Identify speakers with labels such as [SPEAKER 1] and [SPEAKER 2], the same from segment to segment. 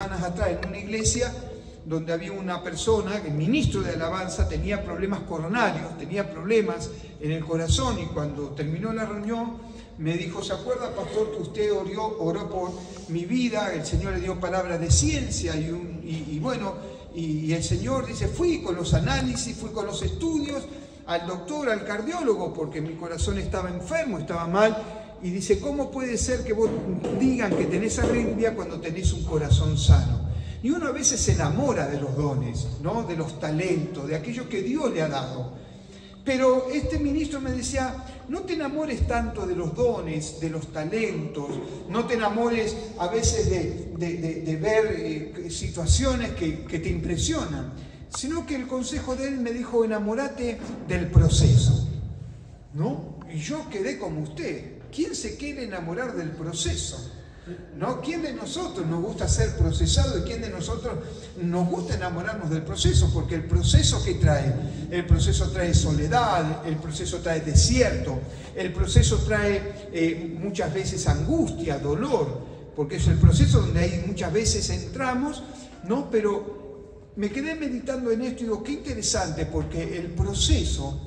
[SPEAKER 1] Atrás en una iglesia donde había una persona, el ministro de alabanza, tenía problemas coronarios, tenía problemas en el corazón, y cuando terminó la reunión me dijo: ¿se acuerda, pastor, que usted oró por mi vida? El Señor le dio palabras de ciencia y el Señor dice: fui con los análisis, fui con los estudios al doctor, al cardiólogo, porque mi corazón estaba enfermo, estaba mal. Y dice: ¿cómo puede ser que vos digan que tenés arritmia cuando tenés un corazón sano? Y uno a veces se enamora de los dones, ¿no? De los talentos, de aquello que Dios le ha dado. Pero este ministro me decía: no te enamores tanto de los dones, de los talentos, no te enamores a veces de ver situaciones que te impresionan, sino que el consejo de él me dijo: enamórate del proceso, ¿no? Y yo quedé como usted. ¿Quién se quiere enamorar del proceso? ¿No? ¿Quién de nosotros nos gusta ser procesado y quién de nosotros nos gusta enamorarnos del proceso? Porque el proceso, ¿qué trae? El proceso trae soledad, el proceso trae desierto, el proceso trae muchas veces angustia, dolor, porque es el proceso donde ahí muchas veces entramos, ¿no? Pero me quedé meditando en esto y digo: qué interesante, porque el proceso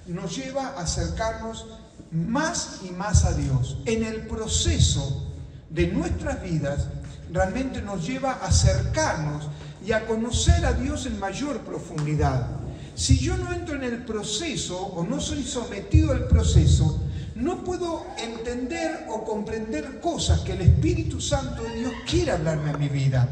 [SPEAKER 1] nos lleva a acercarnos más y más a Dios. En el proceso de nuestras vidas realmente nos lleva a acercarnos y a conocer a Dios en mayor profundidad. Si yo no entro en el proceso o no soy sometido al proceso, no puedo entender o comprender cosas que el Espíritu Santo de Dios quiere hablarme a mi vida.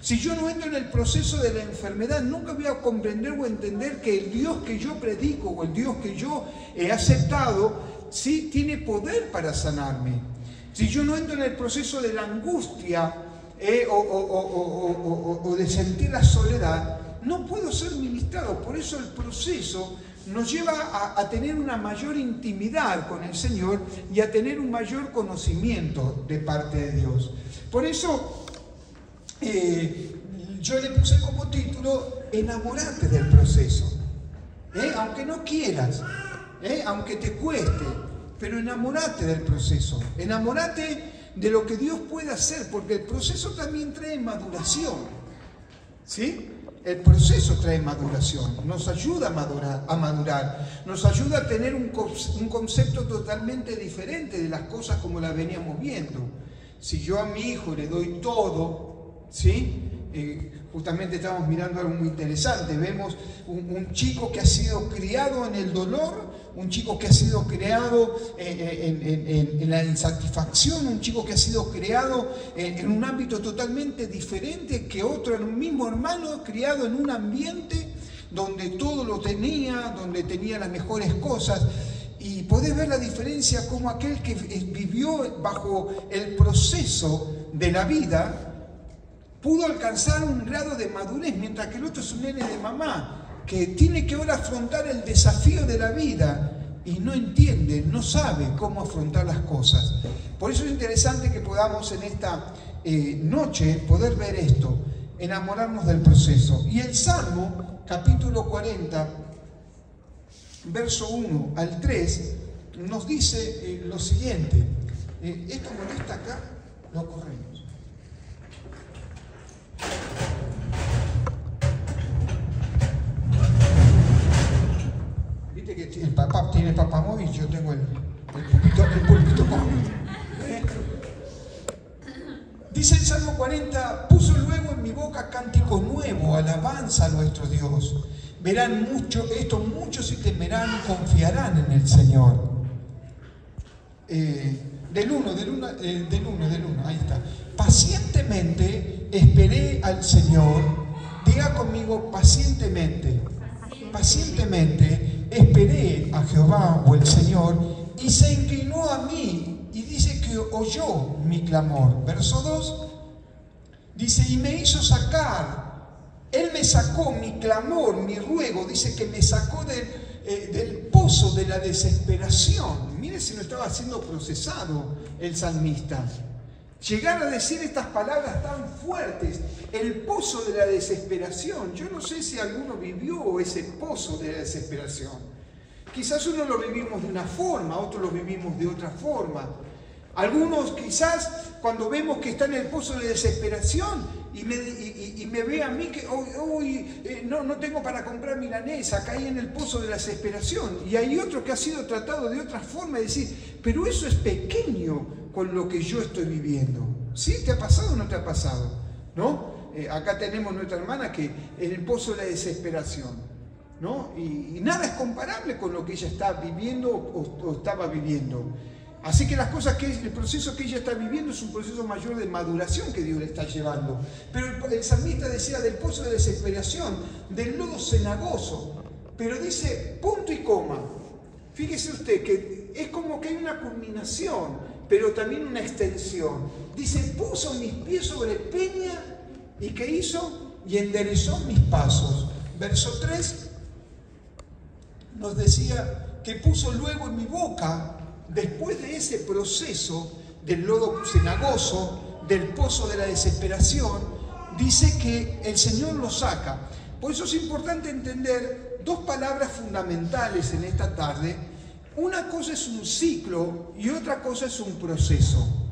[SPEAKER 1] Si yo no entro en el proceso de la enfermedad, nunca voy a comprender o entender que el Dios que yo predico o el Dios que yo he aceptado sí tiene poder para sanarme. Si yo no entro en el proceso de la angustia o de sentir la soledad, no puedo ser ministrado. Por eso el proceso nos lleva a tener una mayor intimidad con el Señor y a tener un mayor conocimiento de parte de Dios. Por eso yo le puse como título: enamorarte del proceso. Aunque no quieras, aunque te cueste, pero enamorate del proceso, enamorate de lo que Dios puede hacer, porque el proceso también trae maduración, ¿sí? El proceso trae maduración, nos ayuda a madurar, nos ayuda a tener un concepto totalmente diferente de las cosas como las veníamos viendo. Si yo a mi hijo le doy todo, ¿sí? Justamente estamos mirando algo muy interesante. Vemos un chico que ha sido criado en el dolor, un chico que ha sido criado en la insatisfacción, un chico que ha sido criado en un ámbito totalmente diferente que otro, en un mismo hermano, criado en un ambiente donde todo lo tenía, donde tenía las mejores cosas. Y podés ver la diferencia, como aquel que vivió bajo el proceso de la vida pudo alcanzar un grado de madurez, mientras que el otro es un nene de mamá, que tiene que ahora afrontar el desafío de la vida y no entiende, no sabe cómo afrontar las cosas. Por eso es interesante que podamos en esta noche poder ver esto, enamorarnos del proceso. Y el Salmo, capítulo 40, verso 1 al 3, nos dice lo siguiente. Esto molesta acá, lo corremos. Viste que el papá tiene papamóvil, yo tengo el púlpito móvil. Dice el Salmo 40: puso luego en mi boca cántico nuevo, alabanza a nuestro Dios. Verán muchos y temerán y confiarán en el Señor. Del 1, ahí está. Pacientemente esperé al Señor. Diga conmigo: pacientemente. Pacientemente esperé a Jehová o el Señor, y se inclinó a mí y dice que oyó mi clamor. Verso 2 dice: y me hizo sacar, Él me sacó mi clamor, mi ruego, dice que me sacó del pozo de la desesperación. Mire si no estaba siendo procesado el salmista. Llegar a decir estas palabras tan fuertes, el pozo de la desesperación. Yo no sé si alguno vivió ese pozo de la desesperación. Quizás uno lo vivimos de una forma, otros lo vivimos de otra forma. Algunos quizás cuando vemos que está en el pozo de desesperación y me ve a mí que hoy no tengo para comprar milanesa, caí en el pozo de la desesperación. Y hay otro que ha sido tratado de otra forma, de decir, pero eso es pequeño con lo que yo estoy viviendo. ¿Sí? ¿Te ha pasado o no te ha pasado? ¿No? Acá tenemos nuestra hermana que en el pozo de la desesperación, ¿no? Y nada es comparable con lo que ella está viviendo o estaba viviendo. Así que el proceso que ella está viviendo es un proceso mayor de maduración que Dios le está llevando. Pero el salmista decía del pozo de desesperación, del lodo cenagoso. Pero dice punto y coma. Fíjese usted que es como que hay una culminación, pero también una extensión. Dice, puso mis pies sobre peña y ¿qué hizo? Y enderezó mis pasos. Verso 3 nos decía que puso luego en mi boca, después de ese proceso del lodo cenagoso, del pozo de la desesperación, dice que el Señor lo saca. Por eso es importante entender dos palabras fundamentales en esta tarde. Una cosa es un ciclo y otra cosa es un proceso.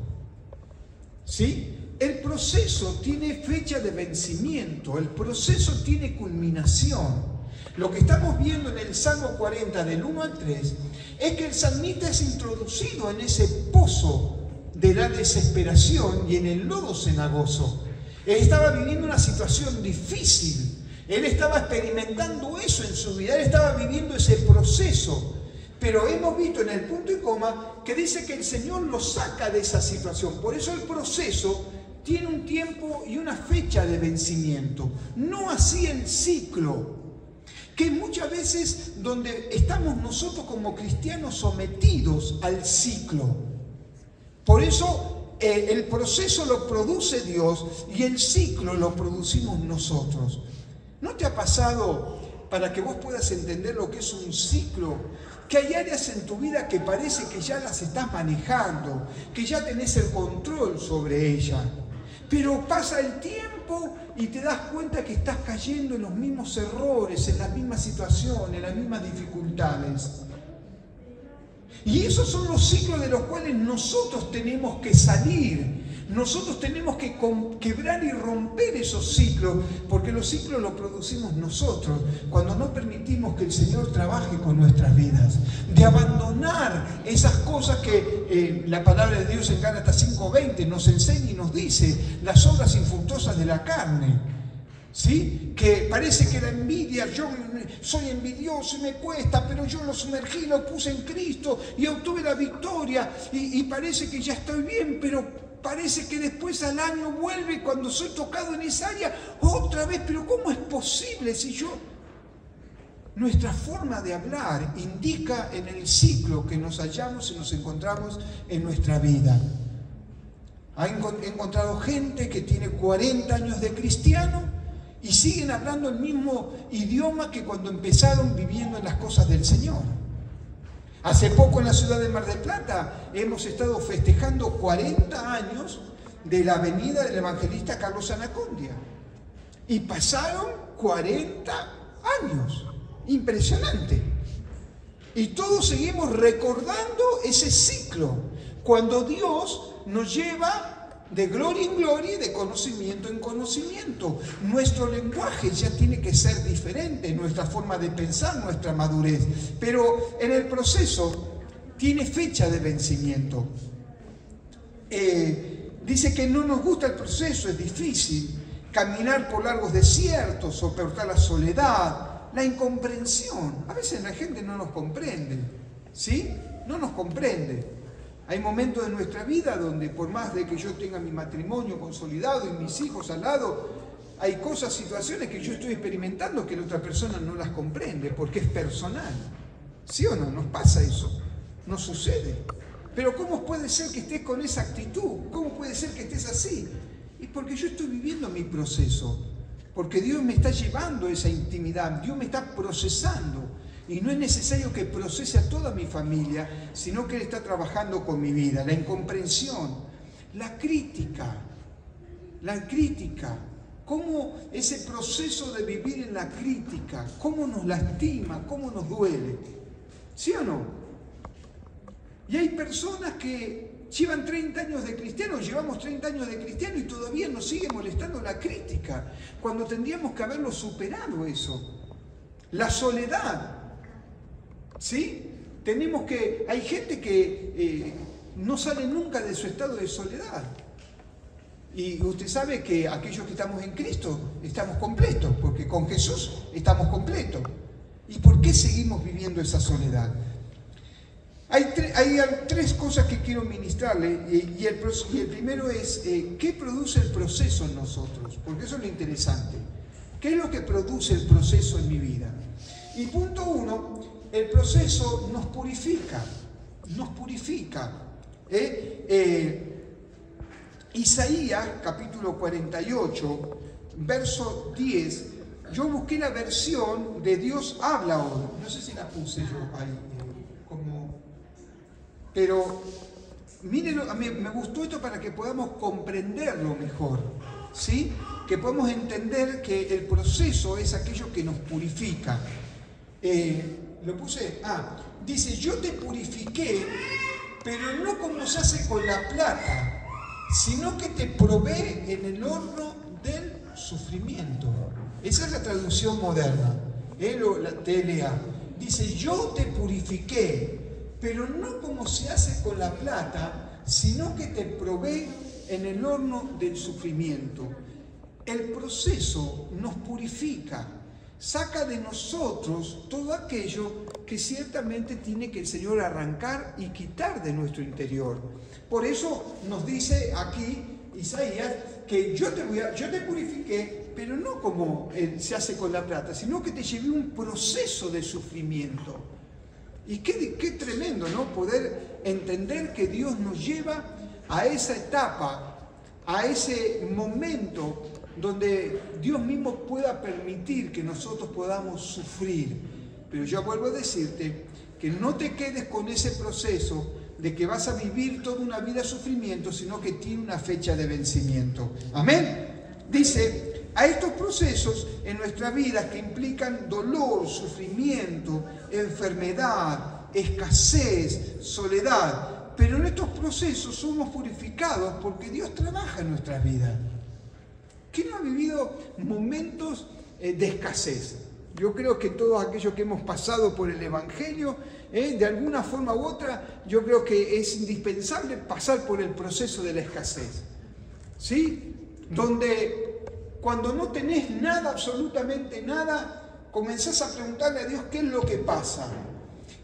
[SPEAKER 1] ¿Sí? El proceso tiene fecha de vencimiento, el proceso tiene culminación. Lo que estamos viendo en el Salmo 40, del 1 al 3, es que el salmista es introducido en ese pozo de la desesperación y en el lodo cenagoso. Él estaba viviendo una situación difícil, él estaba experimentando eso en su vida, él estaba viviendo ese proceso. Pero hemos visto en el punto y coma que dice que el Señor lo saca de esa situación. Por eso el proceso tiene un tiempo y una fecha de vencimiento, no así el ciclo, que muchas veces donde estamos nosotros como cristianos sometidos al ciclo. Por eso el proceso lo produce Dios y el ciclo lo producimos nosotros. ¿No te ha pasado, para que vos puedas entender lo que es un ciclo, que hay áreas en tu vida que parece que ya las estás manejando, que ya tenés el control sobre ellas? Pero pasa el tiempo y te das cuenta que estás cayendo en los mismos errores, en las mismas situaciones, en las mismas dificultades. Y esos son los ciclos de los cuales nosotros tenemos que salir. Nosotros tenemos que quebrar y romper esos ciclos, porque los ciclos los producimos nosotros cuando no permitimos que el Señor trabaje con nuestras vidas. De abandonar esas cosas que la palabra de Dios en Gálatas 5:20 nos enseña y nos dice, las obras infructuosas de la carne. ¿Sí? Que parece que la envidia, yo soy envidioso y me cuesta, pero yo lo sumergí, lo puse en Cristo y obtuve la victoria y parece que ya estoy bien, pero parece que después al año vuelve cuando soy tocado en esa área otra vez. Pero ¿cómo es posible si yo? Nuestra forma de hablar indica en el ciclo que nos hallamos y nos encontramos en nuestra vida. He encontrado gente que tiene 40 años de cristiano y siguen hablando el mismo idioma que cuando empezaron viviendo en las cosas del Señor. Hace poco en la ciudad de Mar del Plata hemos estado festejando 40 años de la venida del evangelista Carlos Anacondia. Y pasaron 40 años. Impresionante. Y todos seguimos recordando ese ciclo, cuando Dios nos lleva de gloria en gloria y de conocimiento en conocimiento. Nuestro lenguaje ya tiene que ser diferente, nuestra forma de pensar, nuestra madurez. Pero en el proceso tiene fecha de vencimiento. Dice que no nos gusta el proceso, es difícil. Caminar por largos desiertos, soportar la soledad, la incomprensión. A veces la gente no nos comprende, ¿sí? No nos comprende. Hay momentos de nuestra vida donde por más de que yo tenga mi matrimonio consolidado y mis hijos al lado, hay cosas, situaciones que yo estoy experimentando que la otra persona no las comprende porque es personal. ¿Sí o no? Nos pasa eso. Nos sucede. Pero ¿cómo puede ser que estés con esa actitud? ¿Cómo puede ser que estés así? Y porque yo estoy viviendo mi proceso. Porque Dios me está llevando a esa intimidad. Dios me está procesando. Y no es necesario que procese a toda mi familia, sino que Él está trabajando con mi vida. La incomprensión, la crítica, cómo ese proceso de vivir en la crítica, cómo nos lastima, cómo nos duele. ¿Sí o no? Y hay personas que llevan 30 años de cristiano, llevamos 30 años de cristiano y todavía nos sigue molestando la crítica, cuando tendríamos que haberlo superado eso. La soledad, ¿sí? Hay gente que no sale nunca de su estado de soledad. Y usted sabe que aquellos que estamos en Cristo estamos completos, porque con Jesús estamos completos. ¿Y por qué seguimos viviendo esa soledad? Hay tres cosas que quiero ministrarle, y el primero es, ¿qué produce el proceso en nosotros? Porque eso es lo interesante. ¿Qué es lo que produce el proceso en mi vida? Y punto 1, el proceso nos purifica, Isaías, capítulo 48, verso 10, yo busqué la versión de Dios habla hoy, no sé si la puse yo ahí, pero miren, a mí me gustó esto para que podamos comprenderlo mejor, ¿sí? Que podamos entender que el proceso es aquello que nos purifica. Lo puse, dice, yo te purifiqué, pero no como se hace con la plata, sino que te probé en el horno del sufrimiento. Esa es la traducción moderna, la TLA. Dice, yo te purifiqué, pero no como se hace con la plata, sino que te probé en el horno del sufrimiento. El proceso nos purifica, saca de nosotros todo aquello que ciertamente tiene que el Señor arrancar y quitar de nuestro interior. Por eso nos dice aquí Isaías que yo te purifiqué, pero no como se hace con la plata, sino que te llevé un proceso de sufrimiento. Y qué tremendo, ¿no? Poder entender que Dios nos lleva a esa etapa, a ese momento donde Dios mismo pueda permitir que nosotros podamos sufrir. Pero yo vuelvo a decirte que no te quedes con ese proceso de que vas a vivir toda una vida de sufrimiento, sino que tiene una fecha de vencimiento. Amén. Dice, a estos procesos en nuestra vida que implican dolor, sufrimiento, enfermedad, escasez, soledad, pero en estos procesos somos purificados porque Dios trabaja en nuestras vidas. ¿Quién no ha vivido momentos de escasez? Yo creo que todos aquellos que hemos pasado por el Evangelio, de alguna forma u otra, yo creo que es indispensable pasar por el proceso de la escasez, ¿sí? Donde cuando no tenés nada, absolutamente nada, comenzás a preguntarle a Dios qué es lo que pasa.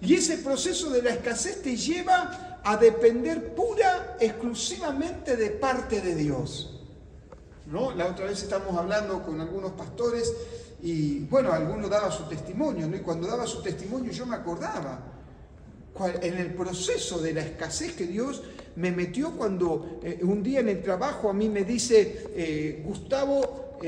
[SPEAKER 1] Y ese proceso de la escasez te lleva a depender exclusivamente de parte de Dios, ¿no? La otra vez estamos hablando con algunos pastores y, bueno, alguno daba su testimonio, ¿no? Y cuando daba su testimonio yo me acordaba en el proceso de la escasez que Dios me metió cuando un día en el trabajo a mí me dice, Gustavo,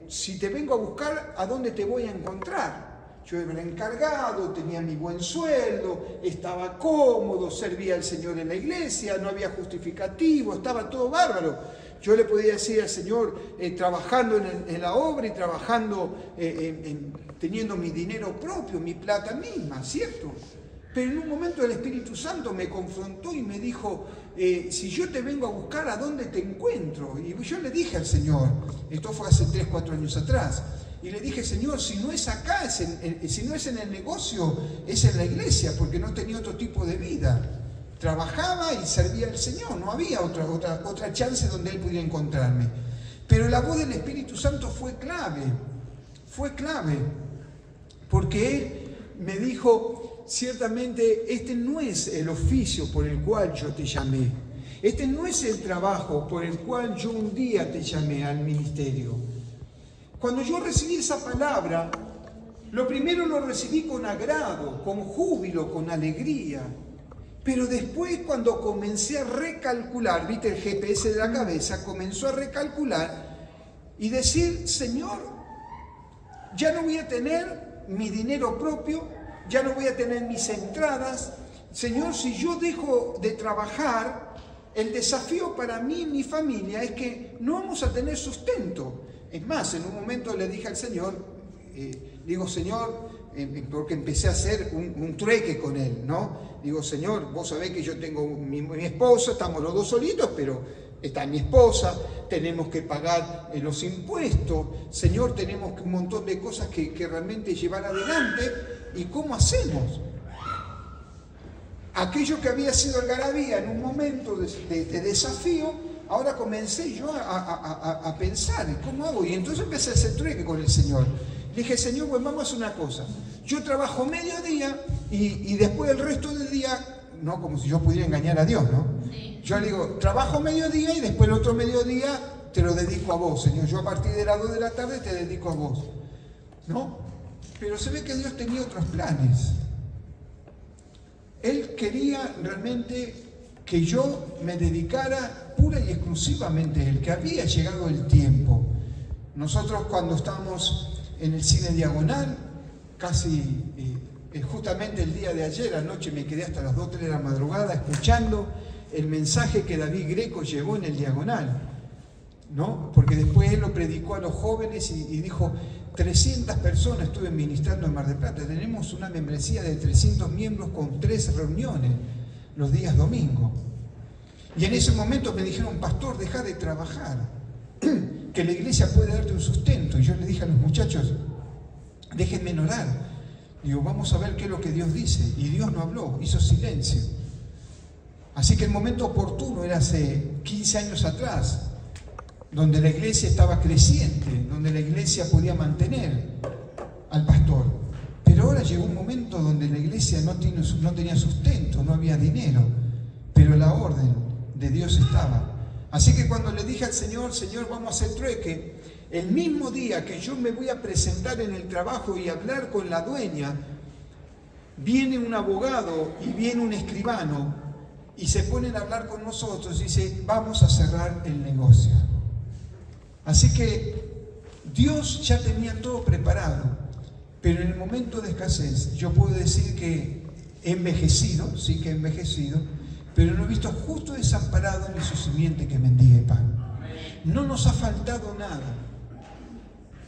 [SPEAKER 1] si te vengo a buscar, ¿a dónde te voy a encontrar? Yo era encargado, tenía mi buen sueldo, estaba cómodo, servía al Señor en la iglesia, no había justificativo, estaba todo bárbaro. Yo le podía decir al Señor, trabajando en la obra y trabajando, teniendo mi dinero propio, mi plata misma, ¿cierto? Pero en un momento el Espíritu Santo me confrontó y me dijo, si yo te vengo a buscar, ¿a dónde te encuentro? Y yo le dije al Señor, esto fue hace 3, 4 años atrás, y le dije, Señor, si no es acá, si no es en el negocio, es en la iglesia, porque no tenía otro tipo de vida. Trabajaba y servía al Señor, no había otra chance donde Él pudiera encontrarme. Pero la voz del Espíritu Santo fue clave, porque Él me dijo, ciertamente este no es el oficio por el cual yo te llamé, este no es el trabajo por el cual yo un día te llamé al ministerio. Cuando yo recibí esa palabra, lo primero lo recibí con agrado, con júbilo, con alegría. Pero después cuando comencé a recalcular, viste el GPS de la cabeza, comenzó a recalcular y decir, Señor, ya no voy a tener mi dinero propio, ya no voy a tener mis entradas. Señor, si yo dejo de trabajar, el desafío para mí y mi familia es que no vamos a tener sustento. Es más, en un momento le dije al Señor, digo, Señor, porque empecé a hacer un trueque con él, ¿no? Digo, Señor, vos sabés que yo tengo mi esposa, estamos los dos solitos, pero está mi esposa, tenemos que pagar los impuestos, Señor, tenemos un montón de cosas que realmente llevar adelante, ¿y cómo hacemos? Aquello que había sido algarabía en un momento de desafío, ahora comencé yo a pensar, ¿cómo hago? Y entonces empecé a hacer trueque con el Señor. Le dije, Señor, pues vamos a hacer una cosa. Yo trabajo mediodía y después el resto del día, no como si yo pudiera engañar a Dios, ¿no? Sí. Yo le digo, trabajo mediodía y después el otro mediodía te lo dedico a vos, Señor. Yo a partir de las 2 de la tarde te dedico a vos, ¿no? Pero se ve que Dios tenía otros planes. Él quería realmente que yo me dedicara pura y exclusivamente a Él, que había llegado el tiempo. Nosotros cuando estábamos en el cine Diagonal, casi justamente el día de ayer, anoche me quedé hasta las 2 o 3 de la madrugada escuchando el mensaje que David Greco llevó en el Diagonal, ¿no? Porque después él lo predicó a los jóvenes y dijo, 300 personas estuve ministrando en Mar del Plata, tenemos una membresía de 300 miembros con 3 reuniones los días domingos. Y en ese momento me dijeron, pastor, deja de trabajar, que la iglesia puede darte un sustento. Y yo le dije a los muchachos, déjenme orar. Digo, vamos a ver qué es lo que Dios dice. Y Dios no habló, hizo silencio. Así que el momento oportuno era hace 15 años atrás, donde la iglesia estaba creciente, donde la iglesia podía mantener al pastor. Pero ahora llegó un momento donde la iglesia no tenía sustento, no había dinero, pero la orden de Dios estaba. Así que cuando le dije al Señor, Señor, vamos a hacer trueque, el mismo día que yo me voy a presentar en el trabajo y hablar con la dueña, viene un abogado y viene un escribano y se ponen a hablar con nosotros y dice, vamos a cerrar el negocio. Así que Dios ya tenía todo preparado, pero en el momento de escasez yo puedo decir que he envejecido, sí que he envejecido, pero no he visto justo desamparado ni su simiente que mendigue pan. No nos ha faltado nada.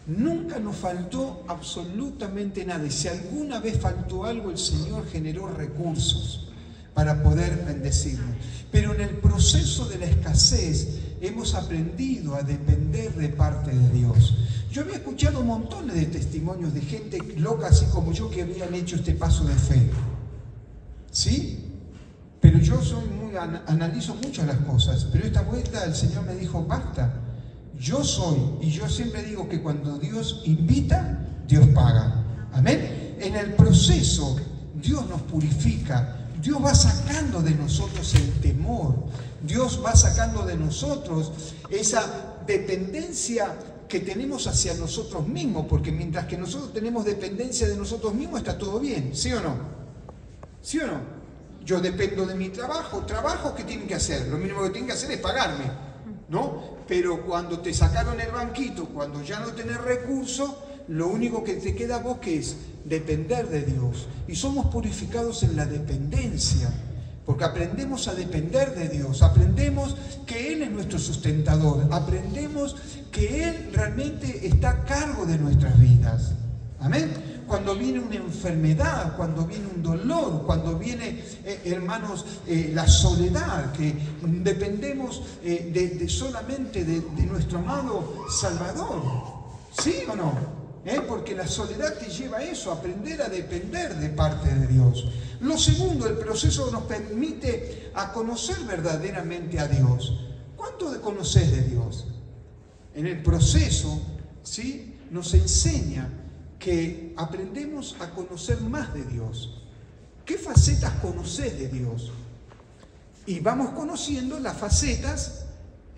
[SPEAKER 1] Nunca nos faltó absolutamente nada. Y si alguna vez faltó algo, el Señor generó recursos para poder bendecirnos. Pero en el proceso de la escasez hemos aprendido a depender de parte de Dios. Yo había escuchado montones de testimonios de gente loca así como yo que habían hecho este paso de fe. ¿Sí? Pero yo analizo mucho las cosas. Pero esta vuelta el Señor me dijo, basta. Yo soy, y yo siempre digo que cuando Dios invita, Dios paga. Amén. En el proceso, Dios nos purifica. Dios va sacando de nosotros el temor. Dios va sacando de nosotros esa dependencia que tenemos hacia nosotros mismos, porque mientras que nosotros tenemos dependencia de nosotros mismos, está todo bien, ¿sí o no? ¿Sí o no? Yo dependo de mi trabajo, ¿qué tienen que hacer? Lo mínimo que tienen que hacer es pagarme, ¿no? Pero cuando te sacaron el banquito, cuando ya no tenés recursos, lo único que te queda a vos que es depender de Dios. Y somos purificados en la dependencia, porque aprendemos a depender de Dios, aprendemos que Él es nuestro sustentador, aprendemos que Él realmente está a cargo de nuestras vidas. Amén. Cuando viene una enfermedad, cuando viene un dolor, cuando viene, hermanos, la soledad, que dependemos solamente de nuestro amado Salvador. ¿Sí o no? Porque la soledad te lleva a eso, a aprender a depender de parte de Dios. Lo segundo, el proceso nos permite a conocer verdaderamente a Dios. ¿Cuánto conoces de Dios? En el proceso, ¿sí?, nos enseña que aprendemos a conocer más de Dios. ¿Qué facetas conoces de Dios? Y vamos conociendo las facetas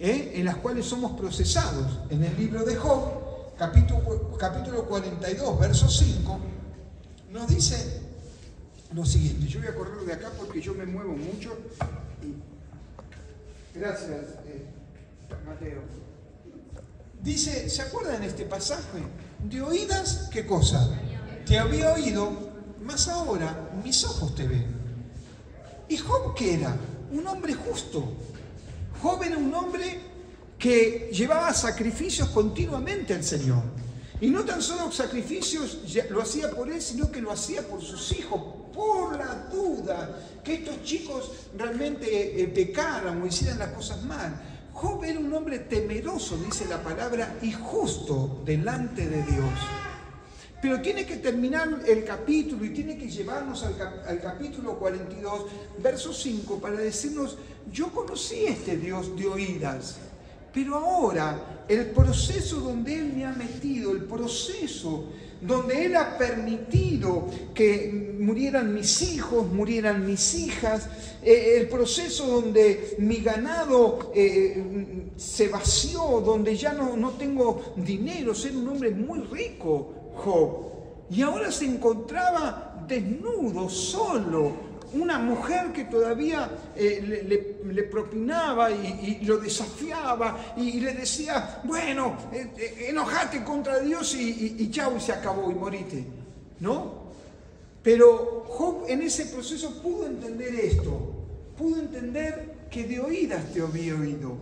[SPEAKER 1] en las cuales somos procesados. En el libro de Job, capítulo 42, verso 5, nos dice lo siguiente. Yo voy a correr de acá porque yo me muevo mucho. Gracias, Mateo. Dice, ¿se acuerdan de este pasaje? De oídas, ¿qué cosa? Te había oído, mas ahora mis ojos te ven. ¿Y Job qué era? Un hombre justo. Job era un hombre que llevaba sacrificios continuamente al Señor. Y no tan solo sacrificios lo hacía por él, sino que lo hacía por sus hijos, por la duda que estos chicos realmente pecaran o hicieran las cosas mal. Job era un hombre temeroso, dice la palabra, y justo delante de Dios. Pero tiene que terminar el capítulo y tiene que llevarnos al capítulo 42, verso 5, para decirnos, yo conocí a este Dios de oídas, pero ahora el proceso donde Él me ha metido, el proceso donde Él ha permitido que murieran mis hijos, murieran mis hijas, el proceso donde mi ganado se vació, donde ya no tengo dinero, ser un hombre muy rico, Job, y ahora se encontraba desnudo, solo, una mujer que todavía le propinaba y lo desafiaba y le decía, bueno, enojate contra Dios y chau, y se acabó y morite, ¿no? Pero Job en ese proceso pudo entender esto, pudo entender que de oídas te había oído.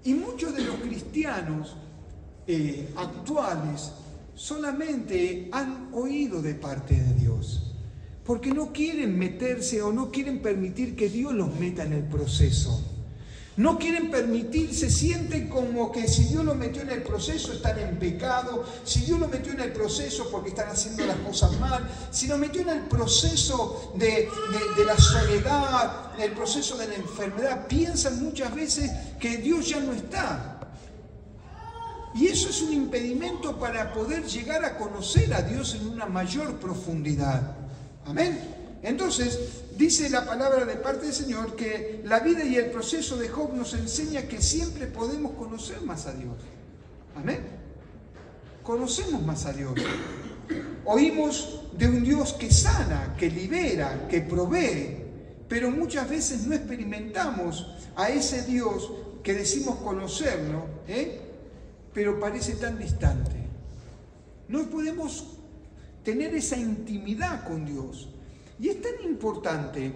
[SPEAKER 1] Y muchos de los cristianos actuales solamente han oído de parte de Dios, porque no quieren meterse o no quieren permitir que Dios los meta en el proceso. No quieren permitirse, sienten como que si Dios los metió en el proceso están en pecado, si Dios los metió en el proceso porque están haciendo las cosas mal, si los metió en el proceso de la soledad, en el proceso de la enfermedad, piensan muchas veces que Dios ya no está. Y eso es un impedimento para poder llegar a conocer a Dios en una mayor profundidad. Amén. Entonces, dice la palabra de parte del Señor que la vida y el proceso de Job nos enseña que siempre podemos conocer más a Dios. Amén. Conocemos más a Dios. Oímos de un Dios que sana, que libera, que provee, pero muchas veces no experimentamos a ese Dios que decimos conocerlo, pero parece tan distante. No podemos tener esa intimidad con Dios. Y es tan importante,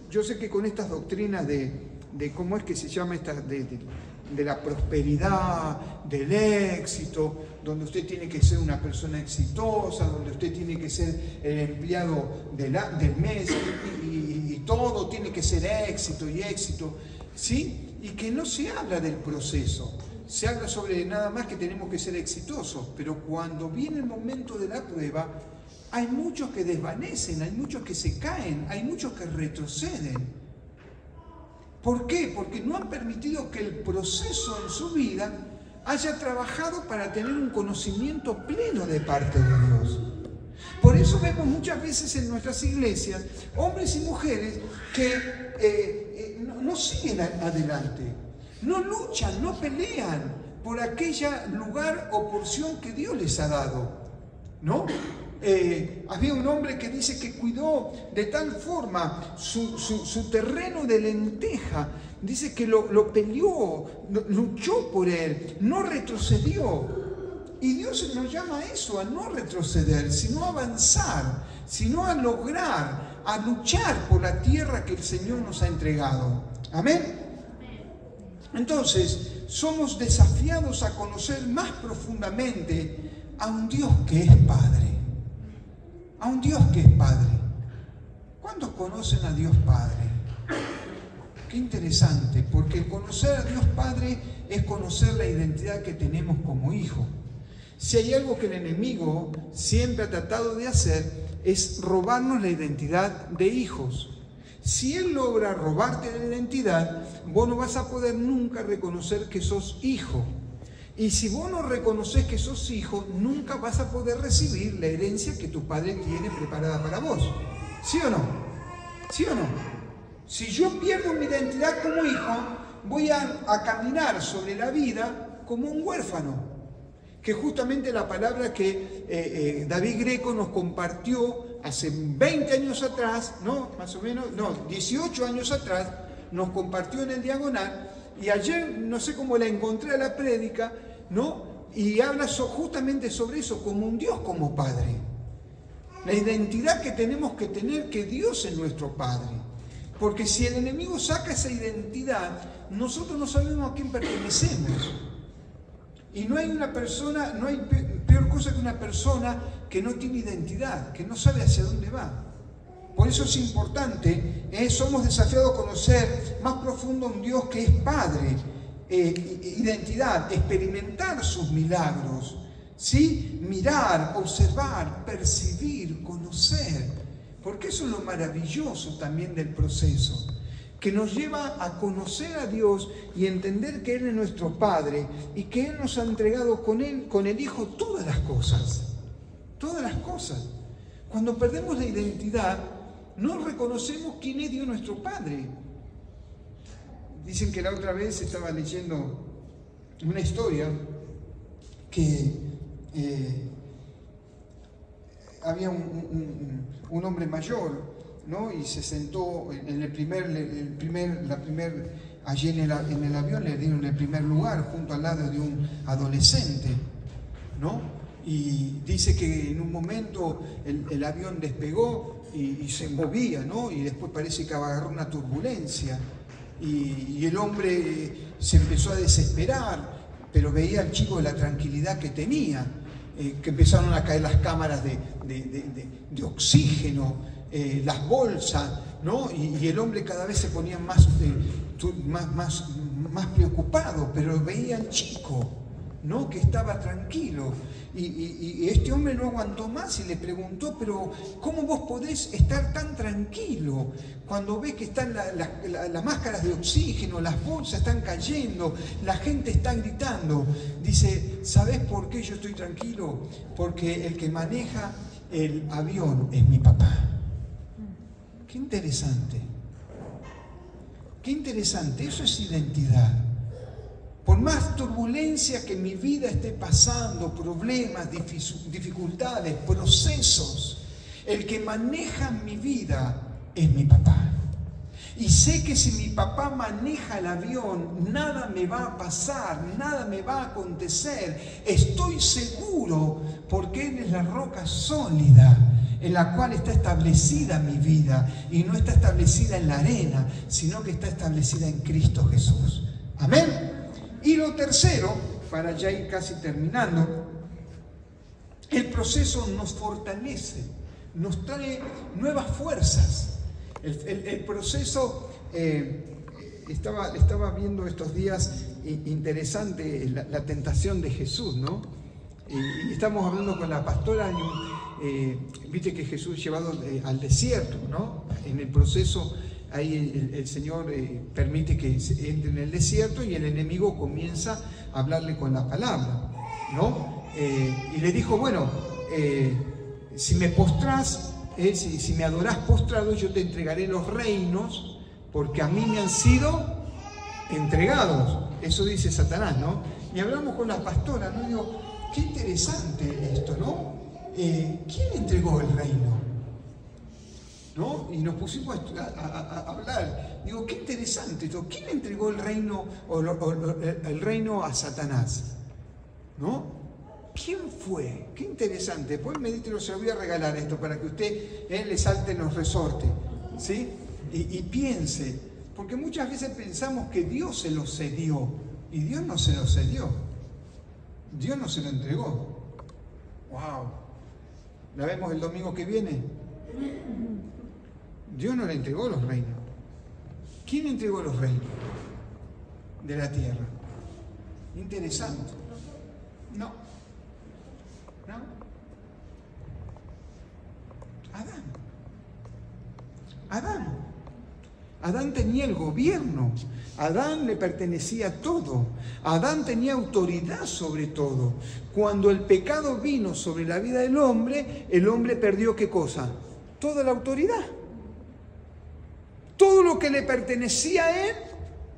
[SPEAKER 1] yo sé que con estas doctrinas de cómo es que se llama esta, de la prosperidad, del éxito, donde usted tiene que ser una persona exitosa, donde usted tiene que ser el empleado del mes y todo tiene que ser éxito y éxito, ¿sí? Y que no se habla del proceso. Se habla sobre nada más que tenemos que ser exitosos, pero cuando viene el momento de la prueba, hay muchos que desvanecen, hay muchos que se caen, hay muchos que retroceden. ¿Por qué? Porque no han permitido que el proceso en su vida haya trabajado para tener un conocimiento pleno de parte de Dios. Por eso vemos muchas veces en nuestras iglesias hombres y mujeres que no siguen adelante. No luchan, no pelean por aquel lugar o porción que Dios les ha dado, ¿no? Había un hombre que dice que cuidó de tal forma su terreno de lenteja, dice que lo peleó, luchó por él, no retrocedió. Y Dios nos llama a eso, a no retroceder, sino a avanzar, sino a lograr, a luchar por la tierra que el Señor nos ha entregado. Amén. Entonces, somos desafiados a conocer más profundamente a un Dios que es Padre. A un Dios que es Padre. ¿Cuántos conocen a Dios Padre? Qué interesante, porque conocer a Dios Padre es conocer la identidad que tenemos como hijo. Si hay algo que el enemigo siempre ha tratado de hacer, es robarnos la identidad de hijos. Si él logra robarte la identidad, vos no vas a poder nunca reconocer que sos hijo. Y si vos no reconoces que sos hijo, nunca vas a poder recibir la herencia que tu padre tiene preparada para vos. ¿Sí o no? ¿Sí o no? Si yo pierdo mi identidad como hijo, voy a caminar sobre la vida como un huérfano. Que justamente la palabra que David Greco nos compartió hace 20 años atrás, ¿no? Más o menos, no, 18 años atrás, nos compartió en el Diagonal, y ayer, no sé cómo la encontré a la prédica, ¿no? Y habla justamente sobre eso, como un Dios como Padre. La identidad que tenemos que tener, que Dios es nuestro Padre. Porque si el enemigo saca esa identidad, nosotros no sabemos a quién pertenecemos. Y no hay una persona, no hay peor cosa que una persona que no tiene identidad, que no sabe hacia dónde va. Por eso es importante, somos desafiados a conocer más profundo a un Dios que es Padre, identidad, experimentar sus milagros, ¿sí? Mirar, observar, percibir, conocer, porque eso es lo maravilloso también del proceso, que nos lleva a conocer a Dios y entender que Él es nuestro Padre y que Él nos ha entregado con el Hijo todas las cosas, todas las cosas. Cuando perdemos la identidad, no reconocemos quién es Dios nuestro Padre. Dicen que la otra vez estaba leyendo una historia que había un hombre mayor, ¿no? Y se sentó en allí en el avión le dieron el primer lugar junto al lado de un adolescente, ¿no? Y dice que en un momento el avión despegó y se movía, ¿no? Y después parece que agarró una turbulencia y el hombre se empezó a desesperar, pero veía al chico la tranquilidad que tenía, que empezaron a caer las cámaras de oxígeno, las bolsas, ¿no? Y el hombre cada vez se ponía más preocupado, pero veía al chico, ¿no? Que estaba tranquilo. Y este hombre no aguantó más y le preguntó, pero ¿cómo vos podés estar tan tranquilo cuando ves que están las máscaras de oxígeno, las bolsas están cayendo, la gente está gritando? Dice, ¿sabés por qué yo estoy tranquilo? Porque el que maneja el avión es mi papá. Qué interesante. Qué interesante, eso es identidad. Por más turbulencia que mi vida esté pasando, problemas, dificultades, procesos, el que maneja mi vida es mi papá. Y sé que si mi papá maneja el avión, nada me va a pasar, nada me va a acontecer. Estoy seguro porque Él es la roca sólida en la cual está establecida mi vida, y no está establecida en la arena, sino que está establecida en Cristo Jesús. Amén. Y lo tercero, para ya ir casi terminando, el proceso nos fortalece, nos trae nuevas fuerzas. El proceso, estaba viendo estos días interesante la tentación de Jesús, ¿no? Y estamos hablando con la pastora, viste que Jesús es llevado al desierto, ¿no? En el proceso ahí el Señor permite que entre en el desierto y el enemigo comienza a hablarle con la palabra, ¿no? Y le dijo, bueno, si me postrás, si me adorás postrado, yo te entregaré los reinos, porque a mí me han sido entregados. Eso dice Satanás, ¿no? Y hablamos con la pastora, ¿no? Digo, qué interesante esto, ¿no? ¿Quién entregó el reino? ¿No? Y nos pusimos a hablar. Digo, qué interesante esto. ¿Quién entregó el reino el reino a Satanás? ¿No? ¿Quién fue? Qué interesante. Después medítelo, se lo voy a regalar esto para que usted le salte en los resortes, ¿sí? Y piense, porque muchas veces pensamos que Dios se lo cedió, y Dios no se lo cedió. Dios no se lo entregó. ¡Wow! ¿La vemos el domingo que viene? Dios no le entregó los reinos. ¿Quién entregó los reinos de la tierra? Interesante. No. Adán tenía el gobierno. Adán le pertenecía todo. Adán tenía autoridad sobre todo. Cuando el pecado vino sobre la vida del hombre, el hombre perdió ¿qué cosa? Toda la autoridad. Todo lo que le pertenecía a él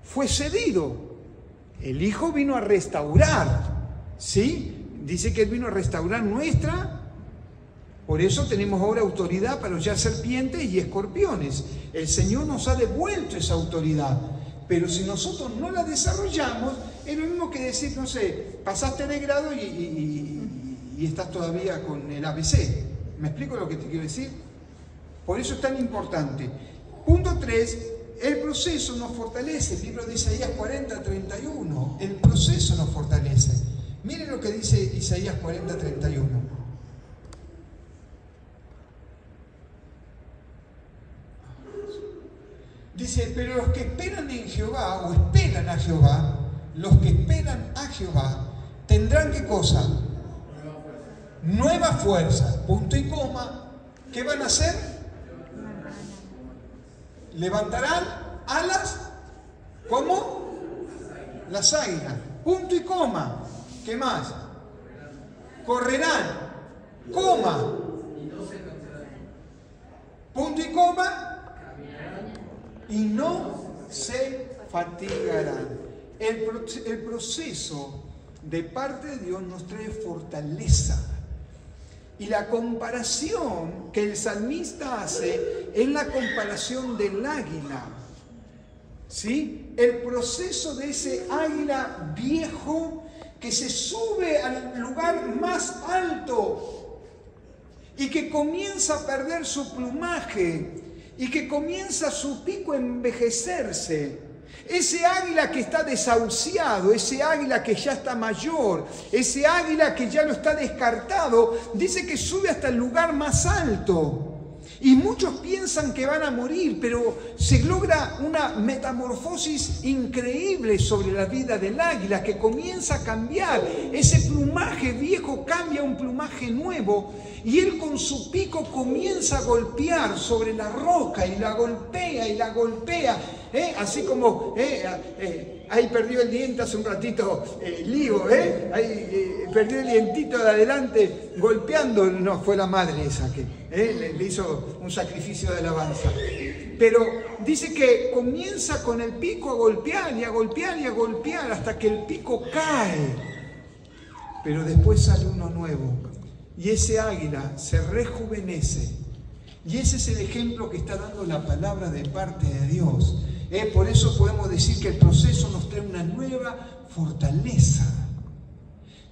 [SPEAKER 1] fue cedido. El Hijo vino a restaurar, ¿sí? Dice que Él vino a restaurar nuestra. Por eso tenemos ahora autoridad para hollar serpientes y escorpiones. El Señor nos ha devuelto esa autoridad. Pero si nosotros no la desarrollamos, es lo mismo que decir, no sé, pasaste de grado y estás todavía con el ABC. ¿Me explico lo que te quiero decir? Por eso es tan importante. Punto 3, el proceso nos fortalece. El libro de Isaías 40:31, el proceso nos fortalece. Miren lo que dice Isaías 40:31. Dice, pero los que esperan en Jehová, o esperan a Jehová, los que esperan a Jehová, tendrán ¿qué cosa? Nueva fuerza. Punto y coma. ¿Qué van a hacer? Levantarán alas. ¿Cómo? Las águilas. Punto y coma. ¿Qué más? Correrán. Coma. Punto y coma. Y no se fatigarán. El proceso de parte de Dios nos trae fortaleza. Y la comparación que el salmista hace es la comparación del águila. ¿Sí? El proceso de ese águila viejo que se sube al lugar más alto y que comienza a perder su plumaje y que comienza su pico a envejecerse. Ese águila que está desahuciado, ese águila que ya está mayor, ese águila que ya no está descartado, dice que sube hasta el lugar más alto. Y muchos piensan que van a morir, pero se logra una metamorfosis increíble sobre la vida del águila, que comienza a cambiar. Ese plumaje viejo cambia a un plumaje nuevo, y él con su pico comienza a golpear sobre la roca, y la golpea, y la golpea. Así como ahí perdió el diente hace un ratito Lío, ahí perdió el dientito de adelante golpeando, no fue la madre esa que le hizo un sacrificio de alabanza. Pero dice que comienza con el pico a golpear y a golpear y a golpear hasta que el pico cae. Pero después sale uno nuevo y ese águila se rejuvenece. Y ese es el ejemplo que está dando la palabra de parte de Dios. Por eso podemos decir que el proceso nos trae una nueva fortaleza,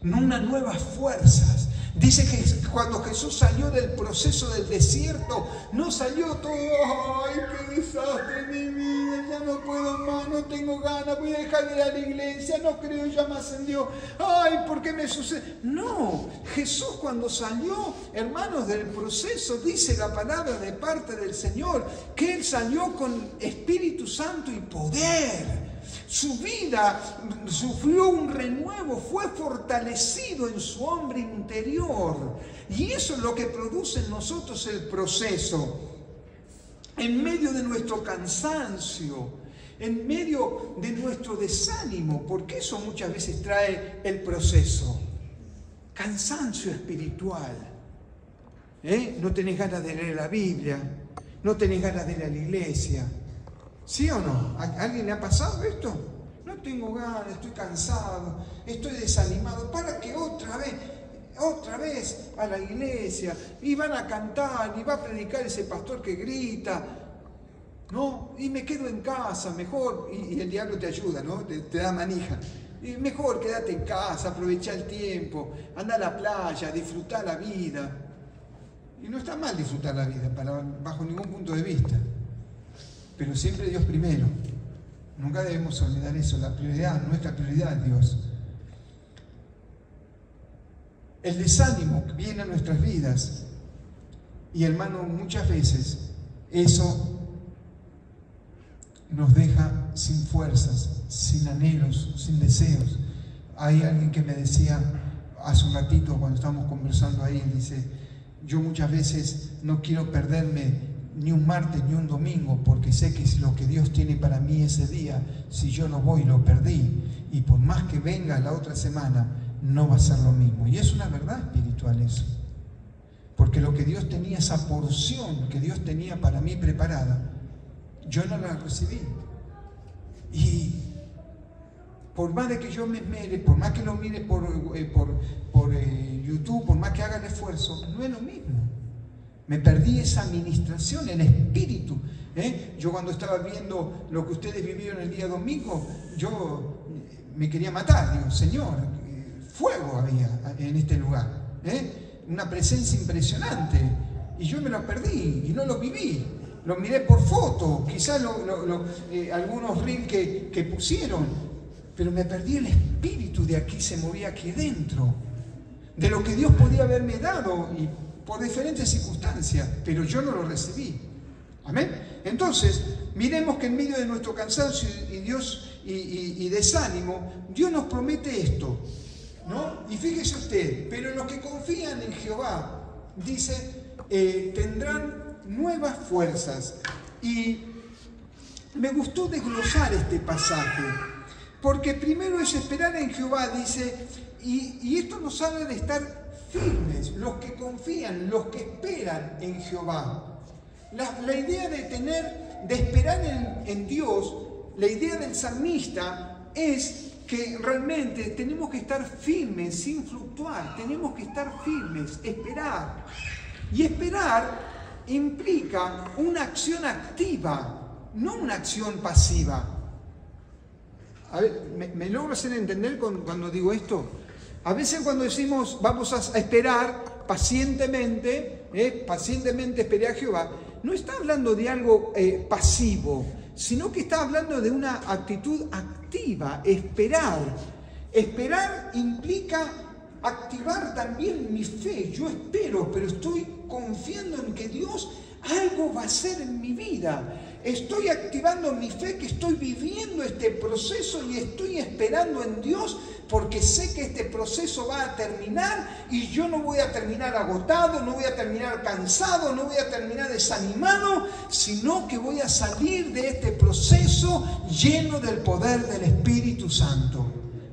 [SPEAKER 1] unas nuevas fuerzas. Dice que cuando Jesús salió del proceso del desierto, no salió todo, ¡ay, qué desastre mi vida! Ya no puedo más, no tengo ganas, voy a dejar de ir a la iglesia, no creo ya más en Dios. ¡Ay, por qué me sucede! No, Jesús cuando salió, hermanos, del proceso, dice la palabra de parte del Señor, que Él salió con Espíritu Santo y poder. Su vida sufrió un renuevo, fue fortalecido en su hombre interior. Y eso es lo que produce en nosotros el proceso. En medio de nuestro cansancio, en medio de nuestro desánimo, porque eso muchas veces trae el proceso. Cansancio espiritual. No tenés ganas de leer la Biblia, no tenés ganas de ir a la iglesia. ¿Sí o no? ¿A alguien le ha pasado esto? No tengo ganas, estoy cansado, estoy desanimado. ¿Para qué otra vez a la iglesia? Y van a cantar, y va a predicar ese pastor que grita. ¿No? Y me quedo en casa, mejor. Y el diablo te ayuda, ¿no? Te da manija. Y mejor quédate en casa, aprovecha el tiempo, anda a la playa, disfruta la vida. Y no está mal disfrutar la vida, bajo ningún punto de vista. Pero siempre Dios primero. Nunca debemos olvidar eso, nuestra prioridad es Dios. El desánimo que viene a nuestras vidas, y hermano, muchas veces eso nos deja sin fuerzas, sin anhelos, sin deseos. Hay alguien que me decía hace un ratito cuando estábamos conversando ahí, dice, yo muchas veces no quiero perderme ni un martes ni un domingo, porque sé que es lo que Dios tiene para mí ese día. Si yo no voy, lo perdí, y por más que venga la otra semana, no va a ser lo mismo. Y es una verdad espiritual eso, porque lo que Dios tenía, esa porción que Dios tenía para mí preparada, yo no la recibí. Y por más de que yo me esmere, por más que lo mire por YouTube, por más que haga el esfuerzo, no es lo mismo. Me perdí esa administración, el espíritu. Yo cuando estaba viendo lo que ustedes vivieron el día domingo, yo me quería matar. Digo, Señor, fuego había en este lugar. Una presencia impresionante. Y yo me lo perdí y no lo viví. Lo miré por foto, quizás algunos reels que pusieron. pero me perdí el espíritu de aquí, se movía aquí dentro, de lo que Dios podía haberme dado y por diferentes circunstancias, pero yo no lo recibí. Amén. Entonces, miremos que en medio de nuestro cansancio y desánimo, Dios nos promete esto, ¿no? Y fíjese usted, pero los que confían en Jehová, dice, tendrán nuevas fuerzas. Y me gustó desglosar este pasaje, porque primero es esperar en Jehová, dice, y esto nos habla de estar firmes, los que confían, los que esperan en Jehová. La idea de esperar en Dios, la idea del salmista es que realmente tenemos que estar firmes sin fluctuar, tenemos que estar firmes, esperar. Y esperar implica una acción activa, no una acción pasiva. A ver, ¿me logro hacer entender cuando digo esto? A veces cuando decimos vamos a esperar pacientemente esperé a Jehová, no está hablando de algo pasivo, sino que está hablando de una actitud activa, esperar. Esperar implica activar también mi fe. Yo espero, pero estoy confiando en que Dios algo va a hacer en mi vida. Estoy activando mi fe, que estoy viviendo este proceso y estoy esperando en Dios porque sé que este proceso va a terminar y yo no voy a terminar agotado, no voy a terminar cansado, no voy a terminar desanimado, sino que voy a salir de este proceso lleno del poder del Espíritu Santo.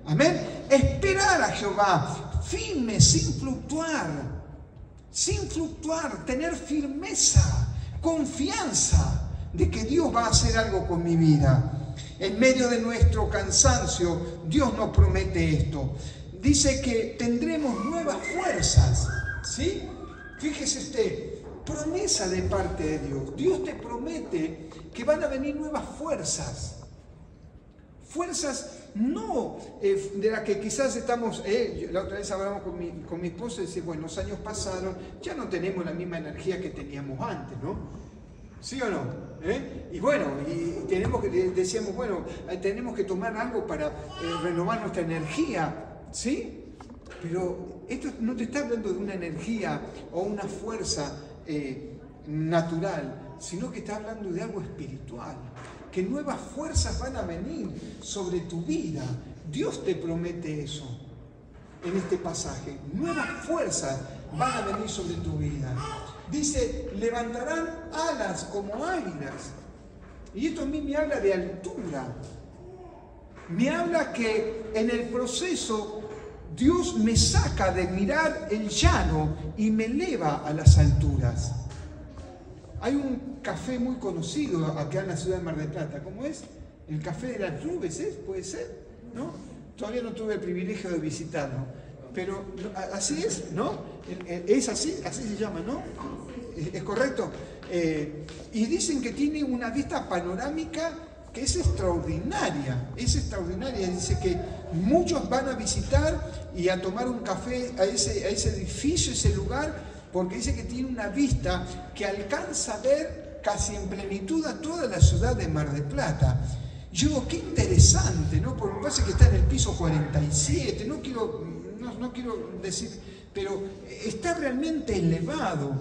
[SPEAKER 1] Amén. Esperar a Jehová, firme, sin fluctuar, tener firmeza, confianza de que Dios va a hacer algo con mi vida. En medio de nuestro cansancio, Dios nos promete esto. Dice que tendremos nuevas fuerzas, ¿sí? Fíjese usted, promesa de parte de Dios. Dios te promete que van a venir nuevas fuerzas. Fuerzas no de las que quizás estamos, la otra vez hablamos con mi esposa y dice, bueno, los años pasaron, ya no tenemos la misma energía que teníamos antes, ¿no? ¿Sí o no? Y bueno, decíamos, bueno, tenemos que tomar algo para renovar nuestra energía, ¿sí? Pero esto no te está hablando de una energía o una fuerza natural, sino que está hablando de algo espiritual, que nuevas fuerzas van a venir sobre tu vida. Dios te promete eso en este pasaje. Nuevas fuerzas van a venir sobre tu vida. Dice, levantarán alas como águilas. Y esto a mí me habla de altura. Me habla que en el proceso Dios me saca de mirar el llano y me eleva a las alturas. Hay un café muy conocido acá en la ciudad de Mar del Plata. ¿Cómo es? El Café de las Nubes, ¿eh? ¿Puede ser? ¿No? Todavía no tuve el privilegio de visitarlo. Pero así es, ¿no? Es así se llama, ¿no? ¿Es correcto? Y dicen que tiene una vista panorámica que es extraordinaria. Dice que muchos van a visitar y a tomar un café a ese edificio, ese lugar, porque dice que tiene una vista que alcanza a ver casi en plenitud a toda la ciudad de Mar del Plata. Yo digo, qué interesante, ¿no? Porque me parece que está en el piso 47, no quiero decir, pero está realmente elevado.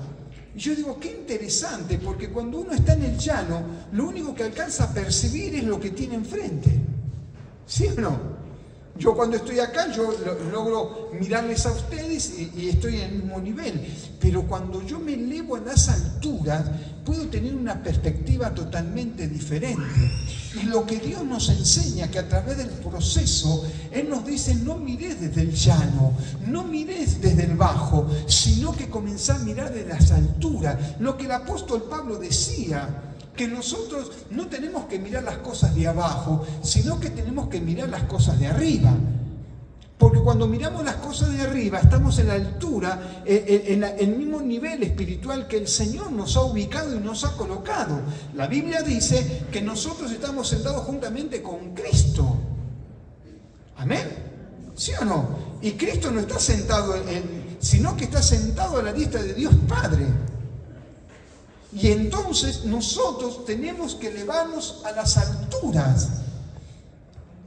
[SPEAKER 1] Y yo digo, qué interesante, porque cuando uno está en el llano, lo único que alcanza a percibir es lo que tiene enfrente. ¿Sí o no? Yo cuando estoy acá, yo logro mirarles a ustedes y estoy en el mismo nivel. Pero cuando yo me elevo a las alturas, puedo tener una perspectiva totalmente diferente. Y lo que Dios nos enseña, que a través del proceso, Él nos dice, no mires desde el llano, no mires desde el bajo, sino que comenzá a mirar desde las alturas. Lo que el apóstol Pablo decía, que nosotros no tenemos que mirar las cosas de abajo, sino que tenemos que mirar las cosas de arriba. Porque cuando miramos las cosas de arriba, estamos en la altura, en el mismo nivel espiritual que el Señor nos ha ubicado y nos ha colocado. La Biblia dice que nosotros estamos sentados juntamente con Cristo. ¿Amén? ¿Sí o no? Y Cristo no está sentado, sino que está sentado a la diestra de Dios Padre. Y entonces nosotros tenemos que elevarnos a las alturas.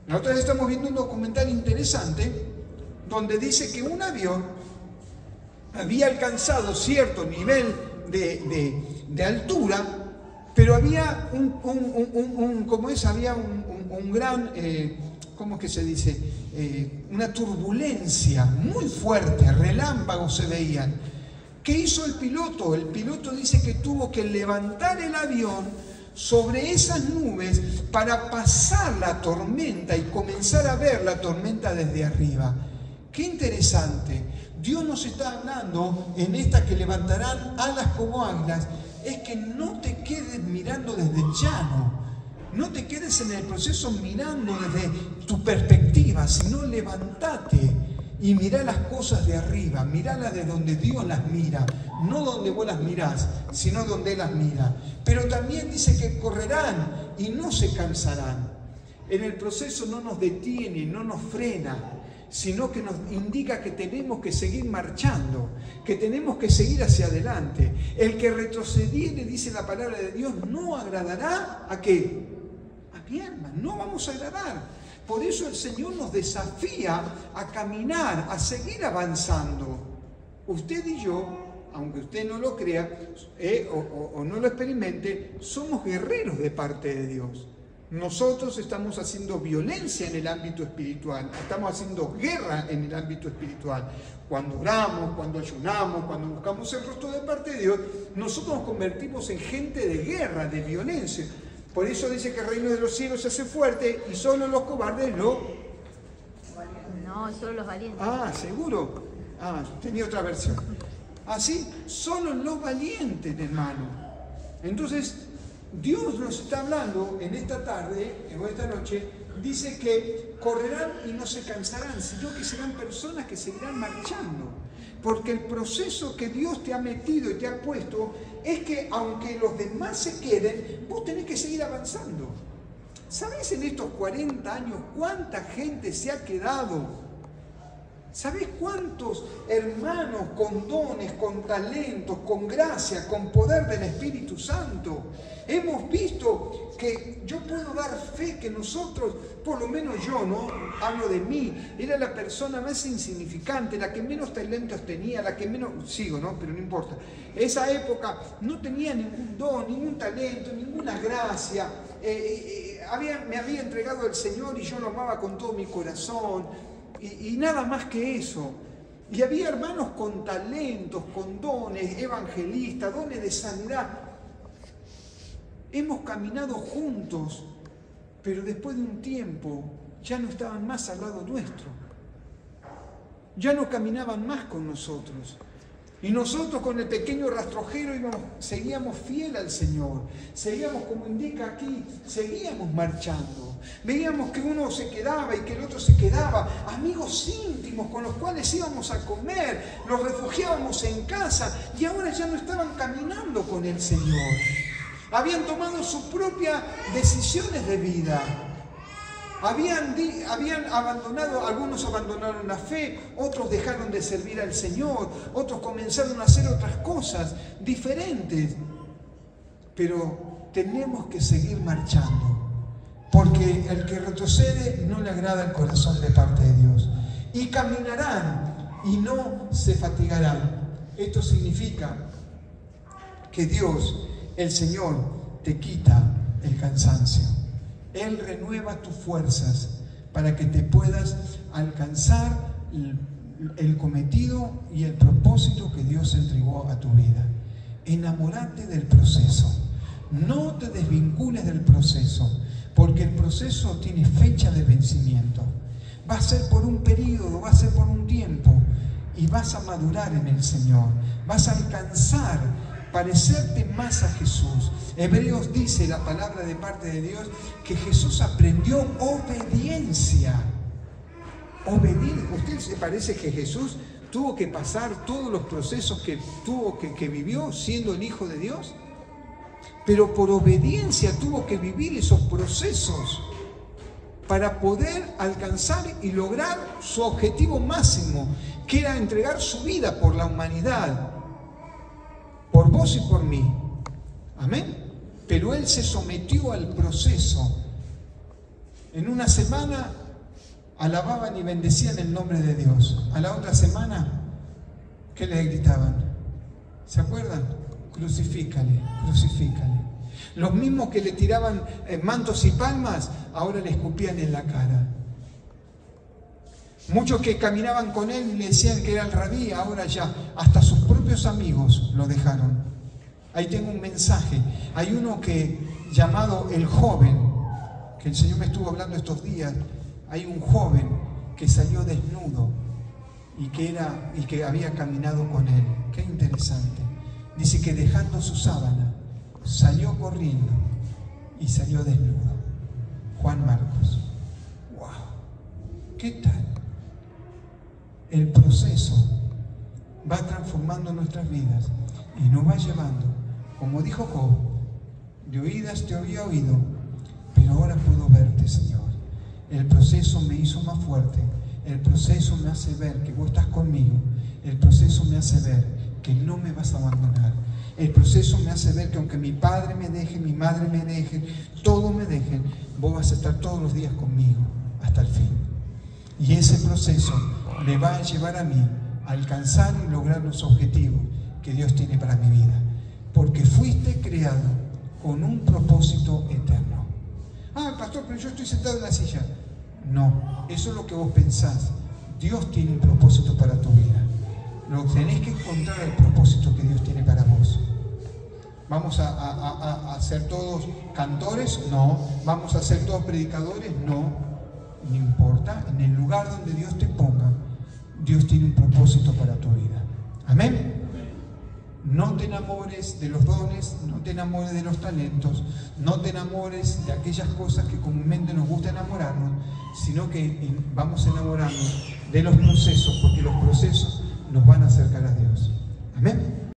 [SPEAKER 1] La otra vez estamos viendo un documental interesante donde dice que un avión había alcanzado cierto nivel de altura, pero había un gran, ¿cómo es que se dice? Una turbulencia muy fuerte, relámpagos se veían. ¿Qué hizo el piloto? El piloto dice que tuvo que levantar el avión sobre esas nubes para pasar la tormenta y comenzar a ver la tormenta desde arriba. ¡Qué interesante! Dios nos está hablando en esta que levantarán alas como águilas, es que no te quedes mirando desde el llano, no te quedes en el proceso mirando desde tu perspectiva, sino levántate y mirá las cosas de arriba, mirálas de donde Dios las mira, no donde vos las mirás, sino donde Él las mira. Pero también dice que correrán y no se cansarán. En el proceso no nos detiene, no nos frena, sino que nos indica que tenemos que seguir marchando, que tenemos que seguir hacia adelante. El que retrocediere, dice la palabra de Dios, no agradará ¿a qué? A mi alma, no vamos a agradar. Por eso el Señor nos desafía a caminar, a seguir avanzando. Usted y yo, aunque usted no lo crea o no lo experimente, somos guerreros de parte de Dios. Nosotros estamos haciendo violencia en el ámbito espiritual, estamos haciendo guerra en el ámbito espiritual. Cuando oramos, cuando ayunamos, cuando buscamos el rostro de parte de Dios, nosotros nos convertimos en gente de guerra, de violencia. Por eso dice que el reino de los cielos se hace fuerte y solo los cobardes no.
[SPEAKER 2] No, solo los valientes.
[SPEAKER 1] Ah, ¿seguro? Ah, tenía otra versión. Así, solo los valientes, hermano. Entonces, Dios nos está hablando en esta tarde, en esta noche, dice que correrán y no se cansarán, sino que serán personas que seguirán marchando. Porque el proceso que Dios te ha metido y te ha puesto es que aunque los demás se queden, vos tenés que seguir avanzando. ¿Sabés en estos 40 años cuánta gente se ha quedado? ¿Sabés cuántos hermanos con dones, con talentos, con gracia, con poder del Espíritu Santo? Hemos visto que yo puedo dar fe que nosotros, por lo menos yo, ¿no? Hablo de mí, era la persona más insignificante, la que menos talentos tenía, la que menos, sigo, ¿no? Pero no importa. Esa época no tenía ningún don, ningún talento, ninguna gracia. Me había entregado al Señor y yo lo amaba con todo mi corazón. Y nada más que eso. Y había hermanos con talentos, con dones, evangelistas, dones de sanidad. Hemos caminado juntos, pero después de un tiempo ya no estaban más al lado nuestro. Ya no caminaban más con nosotros. Y nosotros con el pequeño rastrojero seguíamos fiel al Señor. Seguíamos, como indica aquí, seguíamos marchando. Veíamos que uno se quedaba y que el otro se quedaba. Amigos íntimos con los cuales íbamos a comer, los refugiábamos en casa y ahora ya no estaban caminando con el Señor. Habían tomado sus propias decisiones de vida. Habían abandonado, algunos abandonaron la fe, otros dejaron de servir al Señor, otros comenzaron a hacer otras cosas diferentes. Pero tenemos que seguir marchando, porque el que retrocede no le agrada el corazón de parte de Dios. Y caminarán y no se fatigarán. Esto significa que Dios, el Señor, te quita el cansancio. Él renueva tus fuerzas para que te puedas alcanzar el cometido y el propósito que Dios entregó a tu vida. Enamórate del proceso. No te desvincules del proceso, porque el proceso tiene fecha de vencimiento. Va a ser por un periodo, va a ser por un tiempo, y vas a madurar en el Señor. Vas a alcanzar, parecerte más a Jesús. Hebreos dice, la palabra de parte de Dios, que Jesús aprendió obediencia. ¿Usted se parece que Jesús tuvo que pasar todos los procesos que vivió siendo el Hijo de Dios? Pero por obediencia tuvo que vivir esos procesos para poder alcanzar y lograr su objetivo máximo, que era entregar su vida por la humanidad, por vos y por mí. Amén. Pero Él se sometió al proceso. En una semana alababan y bendecían el nombre de Dios. A la otra semana, ¿qué le gritaban? ¿Se acuerdan? Crucifícale, crucifícale. Los mismos que le tiraban mantos y palmas, ahora le escupían en la cara. Muchos que caminaban con él y le decían que era el rabí, ahora ya hasta sus propios amigos lo dejaron. Ahí tengo un mensaje. Hay uno llamado el joven, que el Señor me estuvo hablando estos días. Hay un joven que salió desnudo y que había caminado con él. Qué interesante. Dice que dejando su sábana, salió corriendo y salió desnudo. Juan Marcos. ¡Wow! ¿Qué tal? El proceso va transformando nuestras vidas y nos va llevando, como dijo Job, de oídas te había oído, pero ahora puedo verte, Señor. El proceso me hizo más fuerte, el proceso me hace ver que vos estás conmigo, el proceso me hace ver que no me vas a abandonar, el proceso me hace ver que aunque mi padre me deje, mi madre me deje, todos me dejen, vos vas a estar todos los días conmigo hasta el fin. Y ese proceso me va a llevar a mí a alcanzar y lograr los objetivos que Dios tiene para mi vida. Porque fuiste creado con un propósito eterno. Ah, pastor, pero yo estoy sentado en la silla. No, eso es lo que vos pensás. Dios tiene un propósito para tu vida. Lo tenés que encontrar el propósito que Dios tiene para vos. ¿Vamos a ser todos cantores? No. ¿Vamos a ser todos predicadores? No. No importa, en el lugar donde Dios te ponga, Dios tiene un propósito para tu vida. Amén. No te enamores de los dones, no te enamores de los talentos, no te enamores de aquellas cosas que comúnmente nos gusta enamorarnos, sino que vamos a enamorarnos de los procesos, porque los procesos nos van a acercar a Dios. Amén.